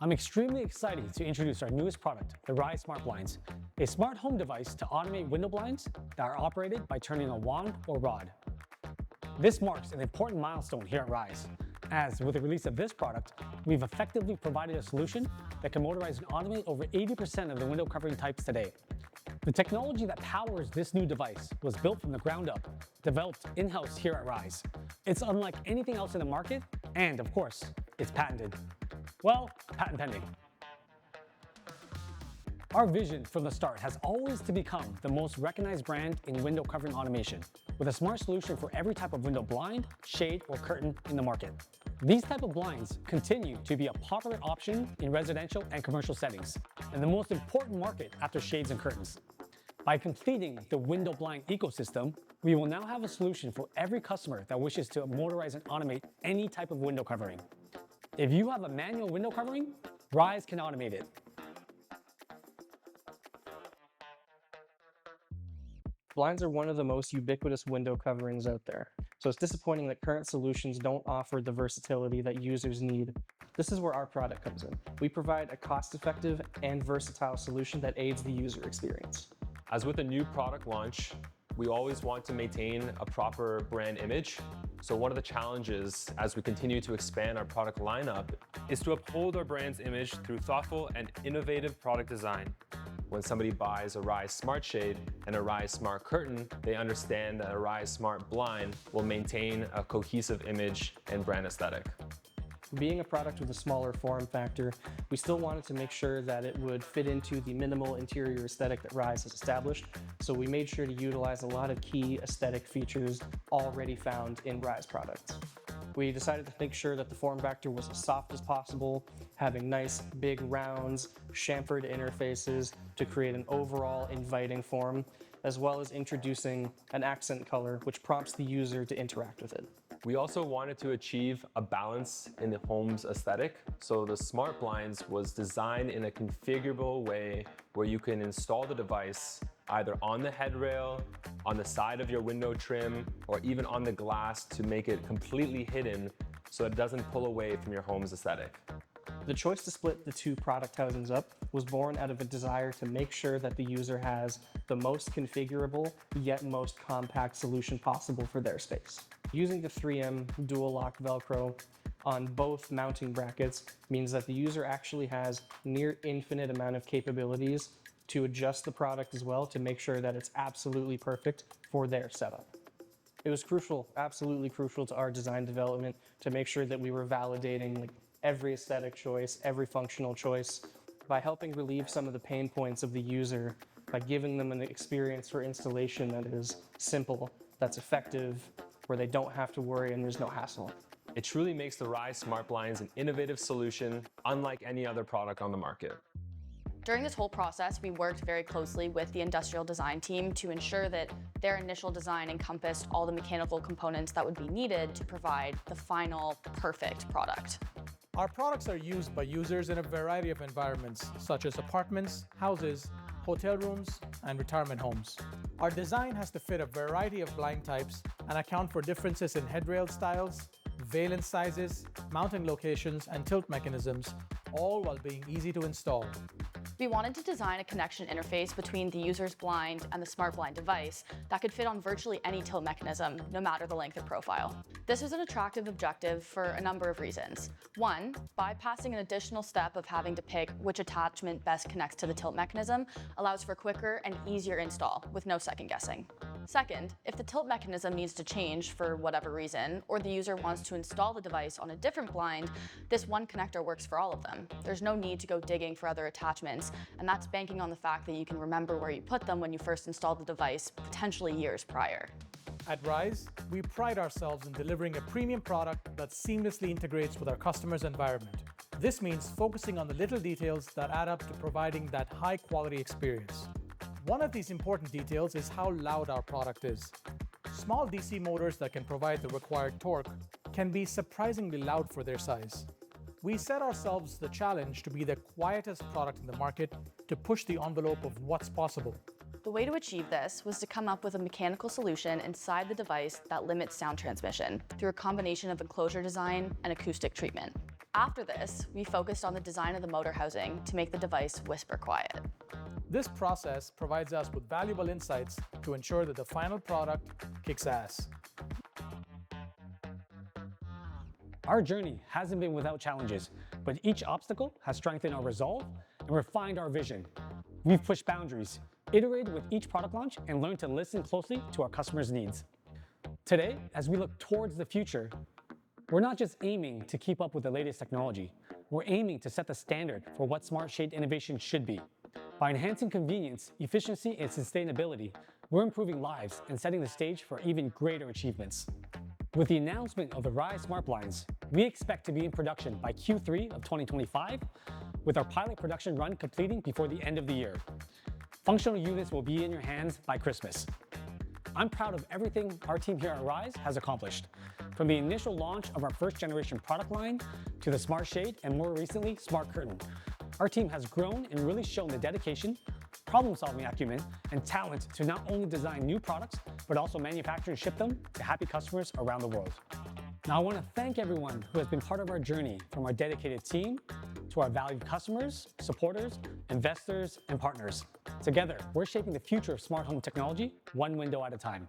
I'm extremely excited to introduce our newest product, the RYSE SmartBlinds, a smart home device to automate window blinds that are operated by turning a wand or rod. This marks an important milestone here at RYSE, as with the release of this product, we've effectively provided a solution that can motorize and automate over 80% of the window covering types today. The technology that powers this new device was built from the ground up, developed in-house here at RYSE. It's unlike anything else in the market, and of course, it's patented. Well, patent pending. Our vision from the start has always to become the most recognized brand in window covering automation, with a smart solution for every type of window blind, shade, or curtain in the market. These type of blinds continue to be a popular option in residential and commercial settings, and the most important market after shades and curtains. By completing the window blind ecosystem, we will now have a solution for every customer that wishes to motorize and automate any type of window covering. If you have a manual window covering, RYSE can automate it. Blinds are one of the most ubiquitous window coverings out there, so it's disappointing that current solutions don't offer the versatility that users need. This is where our product comes in. We provide a cost-effective and versatile solution that aids the user experience. As with a new product launch, we always want to maintain a proper brand image. So one of the challenges as we continue to expand our product lineup is to uphold our brand's image through thoughtful and innovative product design. When somebody buys a RYSE Smart Shade and a RYSE Smart Curtain, they understand that a RYSE Smart Blind will maintain a cohesive image and brand aesthetic. Being a product with a smaller form factor, we still wanted to make sure that it would fit into the minimal interior aesthetic that RYSE has established, so we made sure to utilize a lot of key aesthetic features already found in RYSE products. We decided to make sure that the form factor was as soft as possible, having nice big rounds, chamfered interfaces to create an overall inviting form, as well as introducing an accent color which prompts the user to interact with it. We also wanted to achieve a balance in the home's aesthetic, so the Smart Blinds was designed in a configurable way where you can install the device either on the headrail, on the side of your window trim, or even on the glass to make it completely hidden so it doesn't pull away from your home's aesthetic. The choice to split the two product housings up was born out of a desire to make sure that the user has the most configurable yet most compact solution possible for their space. Using the 3M dual lock Velcro on both mounting brackets means that the user actually has near infinite amount of capabilities to adjust the product as well to make sure that it's absolutely perfect for their setup. It was crucial, absolutely crucial to our design development to make sure that we were validating every aesthetic choice, every functional choice, by helping relieve some of the pain points of the user, by giving them an experience for installation that is simple, that's effective, where they don't have to worry and there's no hassle. It truly makes the RYSE Smart Blinds an innovative solution, unlike any other product on the market. During this whole process, we worked very closely with the industrial design team to ensure that their initial design encompassed all the mechanical components that would be needed to provide the final perfect product. Our products are used by users in a variety of environments, such as apartments, houses, hotel rooms, and retirement homes. Our design has to fit a variety of blind types and account for differences in headrail styles, valence sizes, mounting locations, and tilt mechanisms, all while being easy to install. We wanted to design a connection interface between the user's blind and the smart blind device that could fit on virtually any tilt mechanism, no matter the length or profile. This was an attractive objective for a number of reasons. One, bypassing an additional step of having to pick which attachment best connects to the tilt mechanism allows for quicker and easier install with no second guessing. Second, if the tilt mechanism needs to change for whatever reason, or the user wants to install the device on a different blind, this one connector works for all of them. There's no need to go digging for other attachments, and that's banking on the fact that you can remember where you put them when you first installed the device, potentially years prior. At RYSE, we pride ourselves in delivering a premium product that seamlessly integrates with our customers' environment. This means focusing on the little details that add up to providing that high-quality experience. One of these important details is how loud our product is. Small DC motors that can provide the required torque can be surprisingly loud for their size. We set ourselves the challenge to be the quietest product in the market to push the envelope of what's possible. The way to achieve this was to come up with a mechanical solution inside the device that limits sound transmission through a combination of enclosure design and acoustic treatment. After this, we focused on the design of the motor housing to make the device whisper quiet. This process provides us with valuable insights to ensure that the final product kicks ass. Our journey hasn't been without challenges, but each obstacle has strengthened our resolve and refined our vision. We've pushed boundaries, iterated with each product launch, and learned to listen closely to our customers' needs. Today, as we look towards the future, we're not just aiming to keep up with the latest technology. We're aiming to set the standard for what smart shade innovation should be. By enhancing convenience, efficiency, and sustainability, we're improving lives and setting the stage for even greater achievements. With the announcement of the RYSE SmartBlinds, we expect to be in production by Q3 of 2025, with our pilot production run completing before the end of the year. Functional units will be in your hands by Christmas. I'm proud of everything our team here at RYSE has accomplished, from the initial launch of our first generation product line to the Smart Shade and more recently, Smart Curtain. Our team has grown and really shown the dedication, problem-solving acumen, and talent to not only design new products, but also manufacture and ship them to happy customers around the world. Now, I want to thank everyone who has been part of our journey, from our dedicated team to our valued customers, supporters, investors, and partners. Together, we're shaping the future of smart home technology, one window at a time.